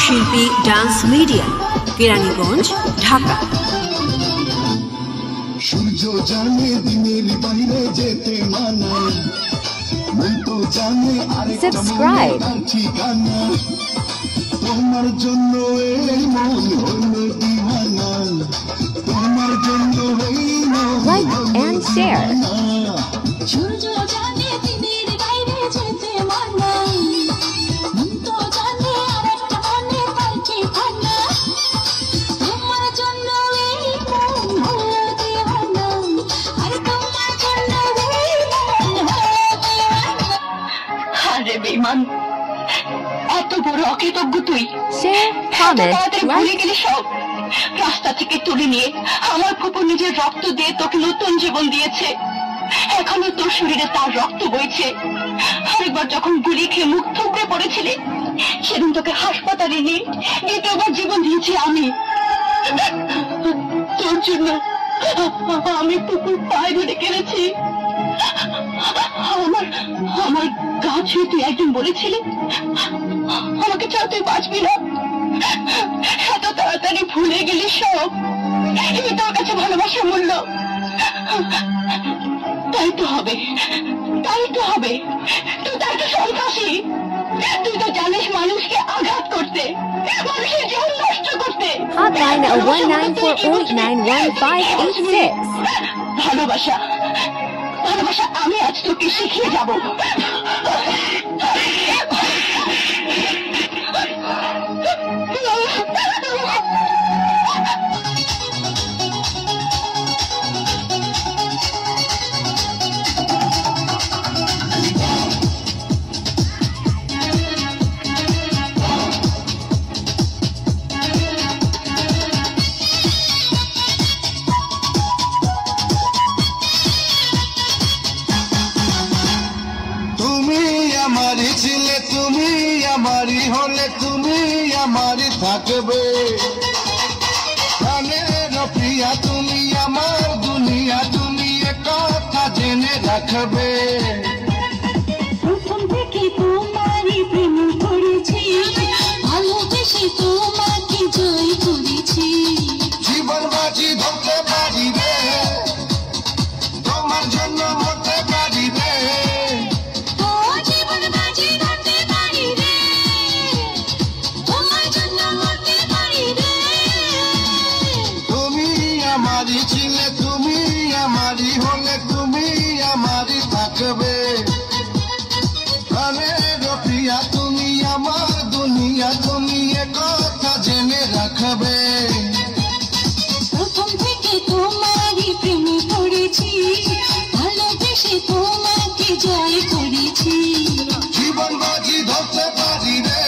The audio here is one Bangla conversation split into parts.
শিল্পী ডান্স মিডিয়া, কেরানীগঞ্জ, ঢাকা। সূর্য জানে দিনের বাইরে যেতে মানায়, মন তো জানে আরেকটা মনের ঠিকানা। তোমার জন্য এই মন হলো দিওয়ানা, তোমার জন্য এই মন হলো দিওয়ানা। সূর্য জানে দিনের বাইরে যেতে মানায়, মন তো জানে আরেকটা মনের ঠিকানা। তোমার জন্য এই মন হলো দিওয়ানা, আরে তোমার জন্য এই মন হলো দিওয়ানা। আরে বেঈমান, এত বড় অকৃতজ্ঞ তুই। ভুলে গেলি সব। রাস্তা থেকে তুলে নিয়ে আমার ফুপু নিজের রক্ত দিয়ে তোকে নতুন জীবন দিয়েছে, এখনো তোর শরীরে তার রক্ত বইছে। আরেকবার যখন গুলি খেয়ে মুখ থুবড়ে পড়েছিলি, সেদিন তোকে হাসপাতালে নিয়ে দ্বিতীয়বার জীবন দিয়েছি আমি। তোর জন্য আমি ফুপুর পায়ে ধরে কেঁদেছি। আমার গা ছুঁয়ে তুই একদিন বলেছিলি আমাকে ছাড়া তুই বাঁচবি না। এত তাড়াতাড়ি ভুলে গেলি সব। এই তোর কাছে ভালোবাসার মূল্য। তাই তো হবে, তাই তো হবে। তুই তো একটা সন্ত্রাসী। তুই তো জানিস মানুষকে আঘাত করতে, মানুষের জীবন নষ্ট করতে। Hotline 01948911586. ভালোবাসা, ভালোবাসা আমি আজ তোকে শিখিয়ে যাব। আমারই ছিলে তুমি, আমারই হলে তুমি আমারই থাকবে। প্রাণের প্রিয়া তুমি, আমার দুনিয়া তুমি, কথা জেনে রাখবে। প্রথম থেকে তোমারই প্রেম করেছি, ভালোবেসে তোমাকে জয় করেছি। জীবন বাজি ধরতে পারি রে, তোমার জন্য মরতে পারি রে। আমারই ছিলে তুমি, আমারই হলে তুমি আমারই থাকবে। প্রাণের প্রিয়া তুমি, আমার দুনিয়া তুমি, কথা জেনে রাখবে। প্রথম থেকে তোমারই প্রেমে পড়েছি, ভালোবেসে তোমাকে জয় করেছি। জীবন বাজি ধরতে পারি রে,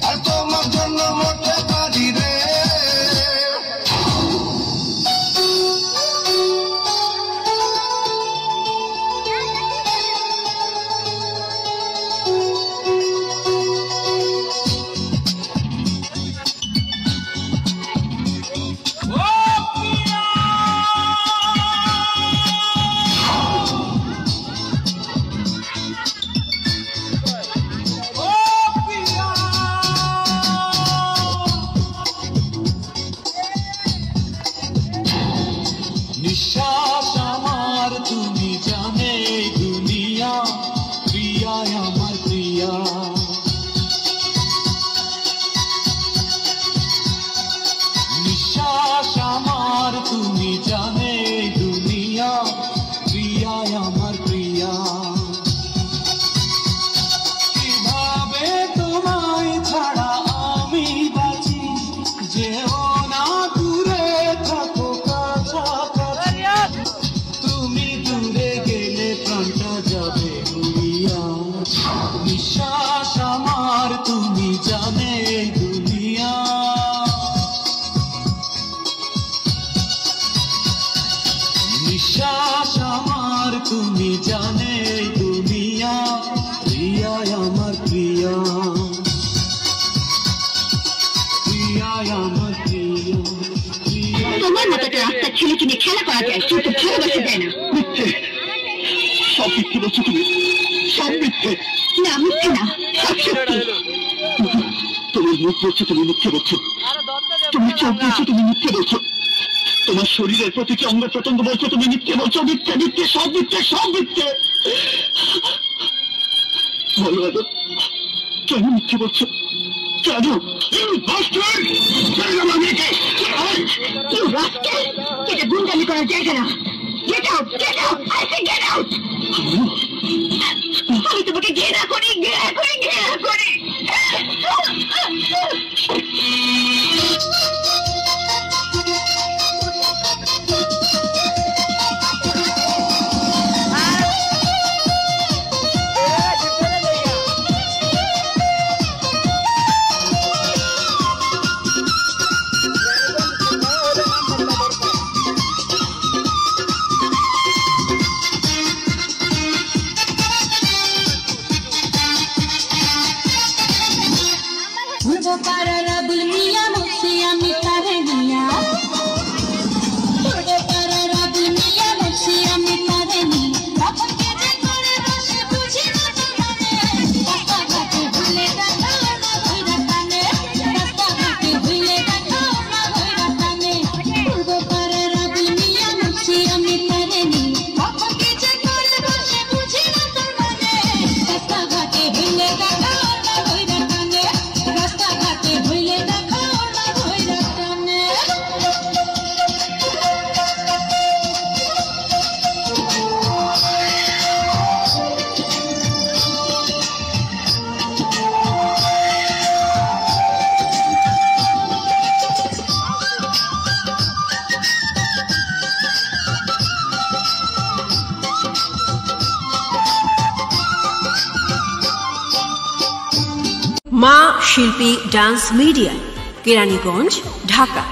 আর তোমার জন্য মরতে পারি রে। নিঃশ্বাস আমার তুমি জানে দুনিয়া, প্রিয়া আমার প্রিয়া। নিঃশ্বাস আমার তুমি জানে দুনিয়া, প্রিয়া আমার প্রিয়া। কিভাবে তোমায় ছাড়া আমি বাঁচি, যেও না দূরে থাকো কাছাকাছি। তুমি দূরে গেলে প্রাণটা যাবে উড়িয়া। নিঃশ্বাস আমার তুমি জানে দুনিয়া। নিঃশ্বাস আমার তুমি জানে দুনিয়া, প্রিয়া আমার প্রিয়া, প্রিয়া আমার প্রিয়া। তোমার মতো একটা রাস্তার ছেলেকে নিয়ে খেলা করা যায়, কিন্তু ভালোবাসা যায় না। সব মিথ্যে বলছো তুমি, সব মিথ্যে। না, মিথ্যে না, সব সত্যি। তুমি তোমার মুখ বলছো তুমি মিথ্যে বলছো, তুমি চোখ বলছো তুমি মিথ্যে বলছো, তোমার শরীরের প্রতিটি অঙ্গ প্রত্যঙ্গ বলছো তুমি মিথ্যে বলছো, মিথ্যে মিথ্যে সব মিথ্যে সব মিথ্যে। বলো আদর, কেন মিথ্যে বলছো? কেন? এটা গুন্ডামি করার জায়গা না। Get out! Get out! I say get out! আমি তোমাকে ঘৃণা করি, ঘৃণা করি, ঘৃণা করি। মা শিল্পী ডান্স মিডিয়া, কেরানীগঞ্জ, ঢাকা।